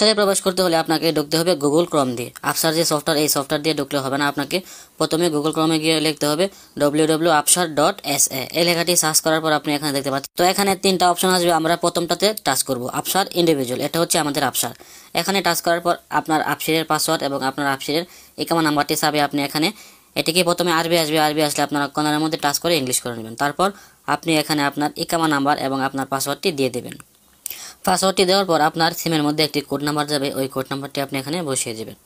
ওয়েবসাইটে প্রবেশ করতে হলে আপনাকে ঢুকতে হবে গুগল ক্রোম দিয়ে। আফসার যে সফটওয়্যার, এই সফটওয়্যার দিয়ে ঢুকলে হবে না, আপনাকে প্রথমে গুগল ক্রোমে গিয়ে লিখতে হবে www.afsar.sa। এই লেখাটি সার্চ করার পর আপনি এখানে দেখতে পাচ্ছেন। তো এখানে তিনটা অপশন আসবে, আমরা প্রথমটাতে টাচ করব, আফসার ইন্ডিভিজুয়াল। এটা হচ্ছে আমাদের আফসার। এখানে টাচ করার পর আপনার আফসিরের পাসওয়ার্ড এবং আপনার আফসিরের ইকামা নাম্বারটি চাবে। আপনি এখানে এটিকে প্রথমে আরবি আসবে, আরবি আসলে আপনারা কর্নারের মধ্যে টাচ করে ইংলিশ করে নেবেন। তারপর আপনি এখানে আপনার ইকামা নাম্বার এবং আপনার পাসওয়ার্ডটি দিয়ে দেবেন। পাসওয়ার্ডটি দেওয়ার পর আপনার সিমের মধ্যে একটি কোড নাম্বার যাবে, ওই কোড নাম্বারটি আপনি এখানে বসিয়ে দেবেন।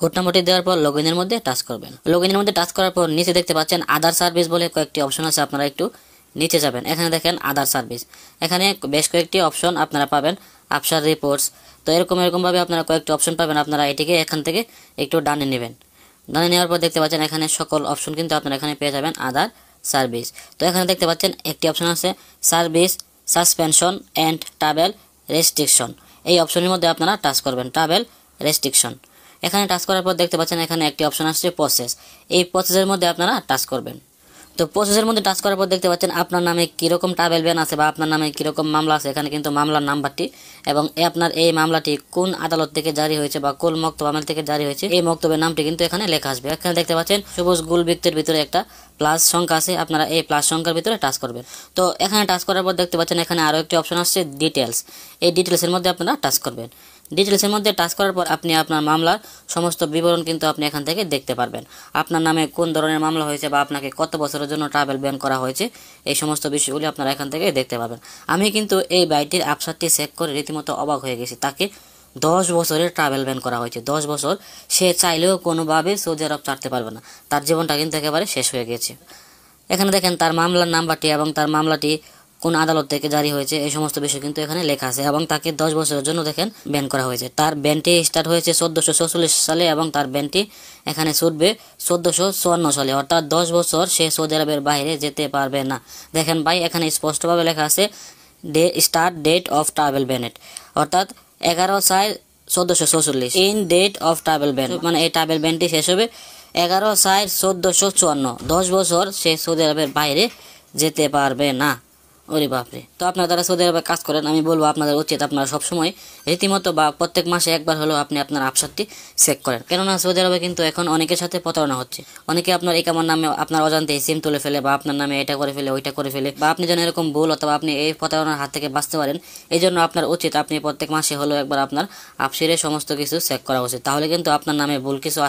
কোড নাম্বারটি দেওয়ার পর লগইনের মধ্যে টাচ করবেন। লগইনের মধ্যে টাচ করার পর নিচে দেখতে পাচ্ছেন আদার সার্ভিস বলে কয়েকটি অপশন আছে, আপনারা একটু নিচে যাবেন। এখানে দেখেন আদার সার্ভিস, এখানে বেশ কয়েকটি অপশন আপনারা পাবেন, আফসার রিপোর্টস। তো এরকমভাবে আপনারা কয়েকটি অপশন পাবেন, আপনারা এটিকে এখান থেকে একটু ডানে নেবেন। ডানে নেওয়ার পর দেখতে পাচ্ছেন এখানে সকল অপশন কিন্তু আপনারা এখানে পেয়ে যাবেন আদার সার্ভিস। তো এখানে দেখতে পাচ্ছেন একটি অপশন আছে service suspension and travel restriction. এই অপশনের মধ্যে আপনারা টাচ করবেন, ট্রাভেল রেস্ট্রিকশন। এখানে টাচ করার পর দেখতে পাচ্ছেন এখানে একটি অপশন আসছে প্রসেস। এই প্রসেসের মধ্যে আপনারা টাচ করবেন। তো প্রসেসের মধ্যে টাচ করার পর দেখতে পাচ্ছেন আপনার নামে কীরকম ট্রাভেল ব্যান আছে বা আপনার নামে কীরকম মামলা আছে। এখানে কিন্তু মামলার নাম্বারটি এবং আপনার এই মামলাটি কোন আদালত থেকে জারি হয়েছে বা কোন মক্তব আমল থেকে জারি হয়েছে, এই মক্তবের নামটি কিন্তু এখানে লেখা আসবে। এখানে দেখতে পাচ্ছেন সবুজ গোল বৃত্তের ভিতরে একটা প্লাস সংখ্যা আছে, আপনারা এই প্লাস সংখ্যার ভিতরে টাচ করবেন। তো এখানে টাচ করার পর দেখতে পাচ্ছেন এখানে আরও একটি অপশন আসছে ডিটেলস। এই ডিটেলসের মধ্যে আপনারা টাচ করবেন। ডিটেলসের মধ্যে টাচ করার পর আপনি আপনার মামলার সমস্ত বিবরণ কিন্তু আপনি এখান থেকে দেখতে পারবেন। আপনার নামে কোন ধরনের মামলা হয়েছে বা আপনাকে কত বছরের জন্য ট্রাভেল ব্যান করা হয়েছে, এই সমস্ত বিষয়গুলি আপনারা এখান থেকে দেখতে পাবেন। আমি কিন্তু এই বাইটির আফসারটি চেক করে রীতিমতো অবাক হয়ে গেছি। তাকে 10 বছরের ট্রাভেল ব্যান করা হয়েছে। 10 বছর সে চাইলেও কোনোভাবে সৌদি আরব ছাড়তে পারবে না, তার জীবনটা কিন্তু একেবারে শেষ হয়ে গেছে। এখানে দেখেন তার মামলার নাম্বারটি এবং তার মামলাটি কোন আদালত থেকে জারি হয়েছে, এই সমস্ত বিষয় কিন্তু এখানে লেখা আছে এবং তাকে 10 বছরের জন্য দেখেন ব্যান করা হয়েছে। তার ব্যানটি স্টার্ট হয়েছে 1446 সালে এবং তার ব্যানটি এখানে ছুটবে 1454 সালে, অর্থাৎ 10 বছর সে সৌদি আরবের বাইরে যেতে পারবে না। দেখেন ভাই, এখানে স্পষ্টভাবে লেখা আছে স্টার্ট ডেট অফ ট্রাভেল ব্যানেট, অর্থাৎ 11/6/1446 in date of travel ban, মানে এই ট্রাভেল ব্যানটি শেষ হবে 11/6/1454। 10 বছর সে সৌদি আরবের বাইরে যেতে পারবে না। ওরে বাপরে। তো আপনারা যারা সৌদি আরবে কাজ করেন, আমি বলবো আপনাদের উচিত আপনারা সবসময় রীতিমতো বা প্রত্যেক মাসে একবার হলেও আপনি আপনার আফসারটি চেক করেন। কেননা সৌদি আরবে কিন্তু এখন অনেকের সাথে প্রতারণা হচ্ছে। অনেকে আপনার ইকামার নামে আপনার অজান্তে সিম তুলে ফেলে বা আপনার নামে এটা করে ফেলে ওইটা করে ফেলে, বা আপনি যেন এরকম ভুল অথবা আপনি এই প্রতারণার হাত থেকে বাঁচতে পারেন, এই জন্য আপনার উচিত আপনি প্রত্যেক মাসে হলেও একবার আপনার আফসিরের সমস্ত কিছু চেক করা উচিত। তাহলে কিন্তু আপনার নামে ভুল কিছু